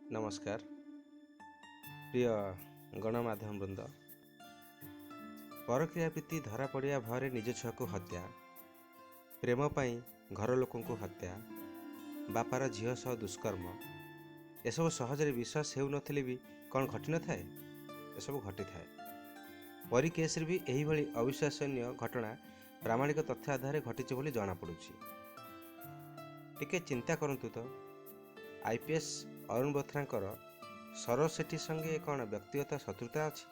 नमस्कार प्रिय गणमाध्यम वृंद। परक्रिया प्रीति धरा पड़िया भय निज छुआ को हत्या, प्रेम पाई घर लोक हत्या, बापार झील सह दुष्कर्म एसबू सहजरे विश्वास हो नथिले भी कौन घटी न थाए, एसबू घटी थाए। परी केस भी यही भली अविश्वसनीय घटना प्रामाणिक तथ्य आधार घटी बोली जना पड़ुछि। टिके चिंता करंतु तो आईपीएस अरुण बोथ्रांकर सरोज सेठी संगे कौन व्यक्तिगत शत्रुता अच्छी?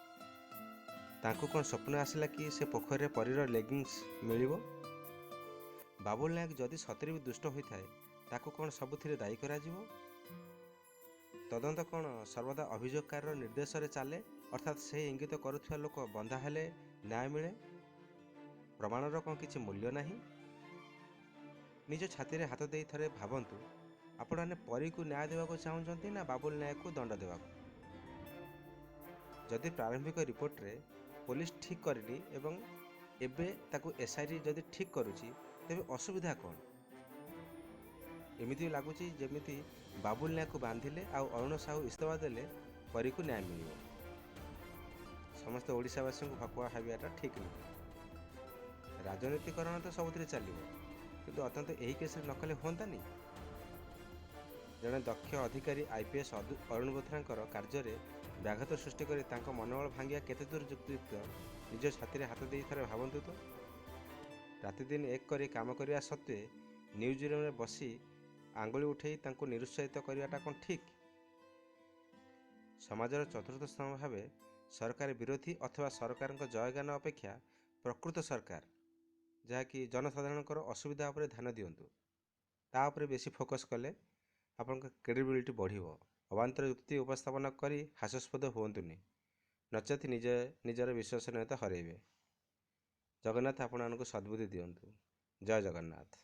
तांको कौन स्वप्न आसला कि से पोखर परीर लेगिंग्स मिलिबो? बाबुल नायक जदि सतरे भी दुष्ट होता है ताको कौन सबुथिरे दायी करा जिवो? तदंत कौन सर्वदा अभियोगकार निर्देश रे चले, अर्थात से इंगित करुवा लोक बंधा हेले न्याय मिले? प्रमाणर कौन किसी मूल्य नहीं? निज छाती रे हाथ दे थरे भावंतु, आपण मैंने परी को न्याय देवा चाहते ना बाबुल नायक को दंड देवा? जदि प्रारंभिक रिपोर्ट रे पुलिस ठीक करनी एवं एबे ताकू एसआईटी जदि ठीक करुची तेबे असुविधा कौन? एमिति लगुच जमी बाबुल नायक को बांधिले आउ अरुण साहू इस्तीफा देले परी को न्याय मिल। समस्त ओडिशावासी को भकुआ भावाटा ठीक नहीं। राजनीतिकरण तो सबुथिरे चलिए, किंतु अत्यंत यही केस नकले होंतानी? जड़े दक्ष अधिकारी आईपीएस अरुण बोथ्रांकर कार्य व्याघात सृष्टि कर मनोबल भांगिया केते दूर युक्तियुक्त निज छाती हाथ दे थरे भावंतु तो। राति दिन एक करी काम करने सत्वे न्यूज रूम में बसी आंगुली उठे निरुत्साहित करवाटा कौन ठीक? समाजर चतुर्थ स्तंभ भाव सरकार विरोधी अथवा सरकार जयगान अपेक्षा प्रकृत सरकार जहाँकि जनसाधारण असुविधा उपर ध्यान दिंतु, तापर बेसी फोकस कले आपण क्रेडिबिलिटी बढ़िबो। अवांतर युक्ति उपस्थापन करी हास्यास्पद हुंतुनि, नचेत निजर विश्वसनीयता हरइबे। जगन्नाथ आपण सद्बुद्धि दियंतु। जय जगन्नाथ।